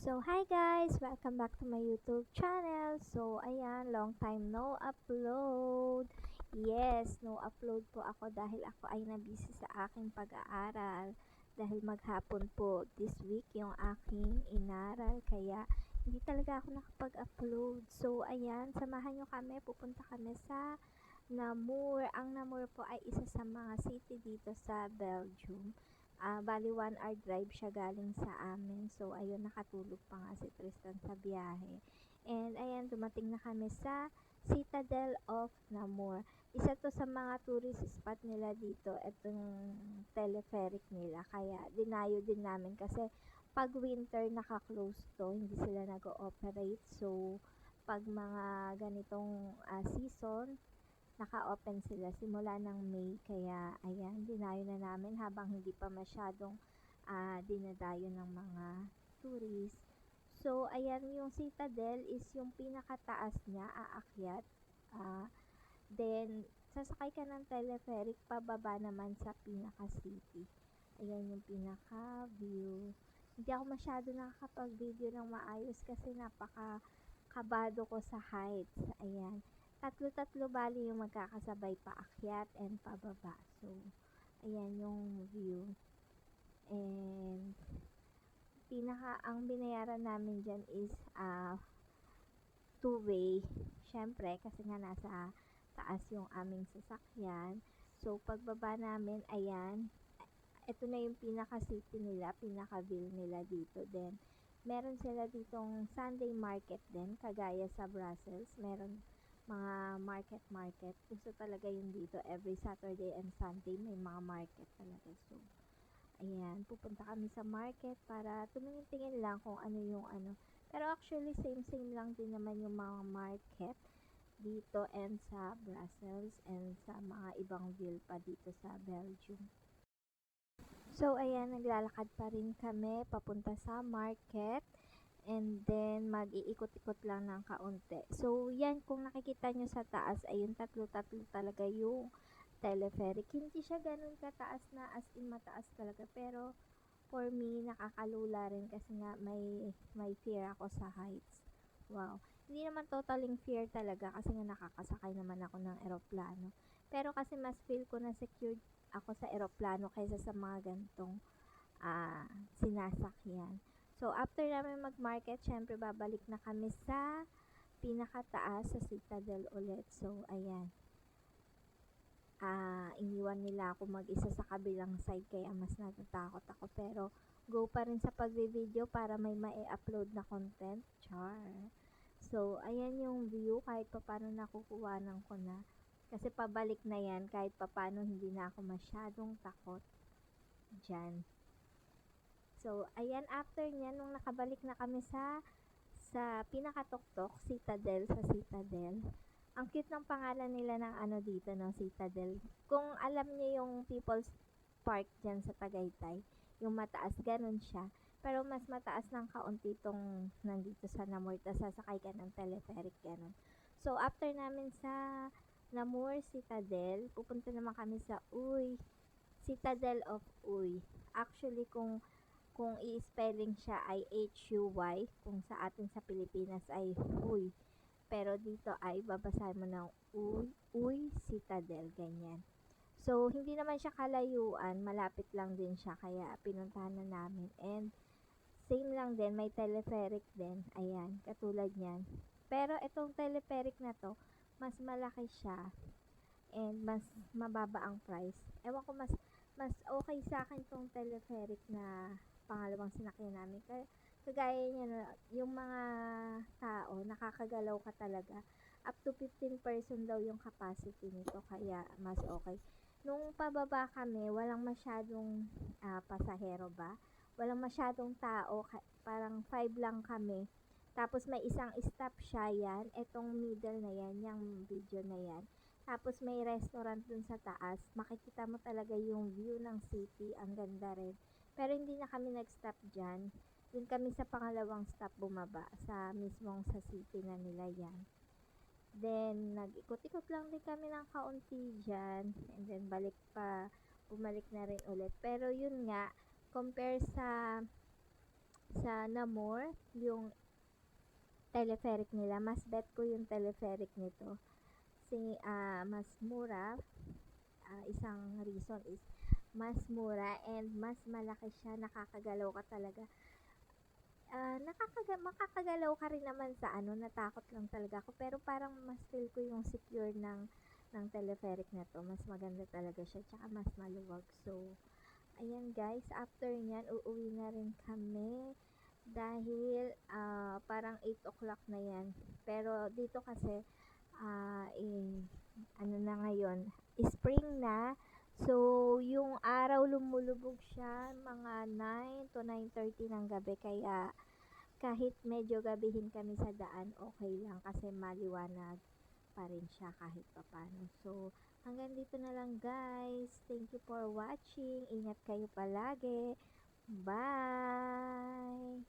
So, hi guys! Welcome back to my YouTube channel. So, ayan, long time no upload. Yes, no upload po ako dahil ako ay nabisi sa aking pag-aaral. Dahil maghapon po this week yung aking inaral. Kaya, hindi talaga ako nakapag-upload. So, ayan, samahan nyo kami. Pupunta kami sa Namur. Ang Namur po ay isa sa mga city dito sa Belgium. Bali 1 hour drive siya galing sa amin. So, ayun, nakatulog pa nga si Tristan sa biyahe. And, ayan, dumating na kami sa Citadel of Namur. Isa to sa mga tourist spot nila dito, itong teleferic nila. Kaya, dinayo din namin kasi pag winter, naka-close to, hindi sila nag-ooperate. So, pag mga ganitong season, naka-open sila simula ng May. Kaya, ayan, dinayo na namin habang hindi pa masyadong dinadayo ng mga tourist. So, ayan, yung Citadel is yung pinakataas niya, aakyat. Then, sasakay ka ng teleferic, pababa naman sa pinaka-city. Ayan yung pinaka-view. Hindi ako masyado nakakapag-video ng maayos kasi napaka-kabado ko sa heights. Ayan. Tatlo-tatlo bali yung magkakasabay paakyat and pababa. So, ayan yung view. And, ang binayaran namin dyan is two-way. Syempre, kasi nga nasa taas yung aming sasakyan. So, pagbaba namin, ayan, ito na yung pinaka-city nila, pinaka-view nila dito. Then, meron sila ditong Sunday market din, kagaya sa Brussels. Meron mga market. Gusto talaga yun dito. Every Saturday and Sunday, may mga market talaga. So, ayan, pupunta kami sa market para tumingin-tingin lang kung ano yung ano. Pero actually, same lang din naman yung mga market dito and sa Brussels and sa mga ibang ville pa dito sa Belgium. So, ayan, naglalakad pa rin kami papunta sa market. And then, mag-iikot-ikot lang ng kaunti. So, yan, kung nakikita nyo sa taas, ayun, tatlo-tatlo talaga yung teleferic. Hindi siya ganun kataas na as in mataas talaga. Pero, for me, nakakalula rin kasi nga may fear ako sa heights. Wow. Hindi naman totaling fear talaga kasi nga nakakasakay naman ako ng eroplano. Pero kasi mas feel ko na secured ako sa eroplano kaysa sa mga gantong sinasakyan. So, after namin mag-market, syempre babalik na kami sa pinakataas sa Citadel ulit. So, ayan. Iniwan nila ako mag-isa sa kabilang side kaya mas natatakot ako. Pero, go pa rin sa pagbe-video para may ma-upload na content. Char. So, ayan yung view. Kahit pa paano nakukuhanan ko na. Kasi pabalik na yan. Kahit pa paano hindi na ako masyadong takot dyan. So, ayan, after nyan, nung nakabalik na kami sa pinakatuktok, Citadel, sa Citadel. Ang cute ng pangalan nila ng ano dito, no, Citadel. Kung alam niyo yung People's Park dyan sa Tagaytay, yung mataas, ganun siya. Pero mas mataas ng kaunti itong nandito sa Namur, sasakay ka ng teleferic, ganun. So, after namin sa Namur, Citadel, pupunta naman kami sa Uy, Citadel of Uy. Actually, kung i-spelling siya ay H-U-Y, kung sa atin sa Pilipinas ay Uy. Pero dito ay babasahin mo ng Uy Citadel, ganyan. So, hindi naman siya kalayuan, malapit lang din siya, kaya pinuntahan na namin. And, same lang din, may teleferic din, ayan, katulad niyan. Pero, itong teleferic na to, mas malaki siya, and mas mababa ang price. Ewan ko, mas okay sa akin tong teleferic na pangalawang sinakyan namin. Kagaya niya na, yung mga tao, nakakagalaw ka talaga. Up to 15 person daw yung capacity nito, kaya mas okay. Nung pababa kami, walang masyadong pasahero ba? Walang masyadong tao, parang 5 lang kami. Tapos may isang stop siya yan, etong middle na yan, yung video na yan. Tapos may restaurant dun sa taas. Makikita mo talaga yung view ng city. Ang ganda rin. Pero hindi na kami nag-stop dyan. Dun kami sa pangalawang stop bumaba. Sa mismong sa city na nila yan. Then, nag-ikot-ikot lang din kami ng kaunti dyan. And then, bumalik na rin ulit. Pero yun nga, compare sa sa Namor, yung teleferic nila. Mas bet ko yung teleferic nito. Mas mura. Isang reason is mas mura and mas malaki siya. Nakakagalaw ka talaga. Makakagalaw ka rin naman sa natakot lang talaga ako. Pero parang mas feel ko yung secure ng teleferic na to. Mas maganda talaga siya. Tsaka mas maluwag. So, ayan guys. After nyan, uuwi na rin kami. Dahil parang 8 o'clock na yan. Pero dito kasi, na ngayon, spring na. So, yung araw lumulubog siya mga 9 to 9:30 ng gabi. Kaya, kahit medyo gabihin kami sa daan, okay lang kasi maliwanag pa rin siya kahit papano. So, hanggang dito na lang guys. Thank you for watching. Ingat kayo palagi. Bye!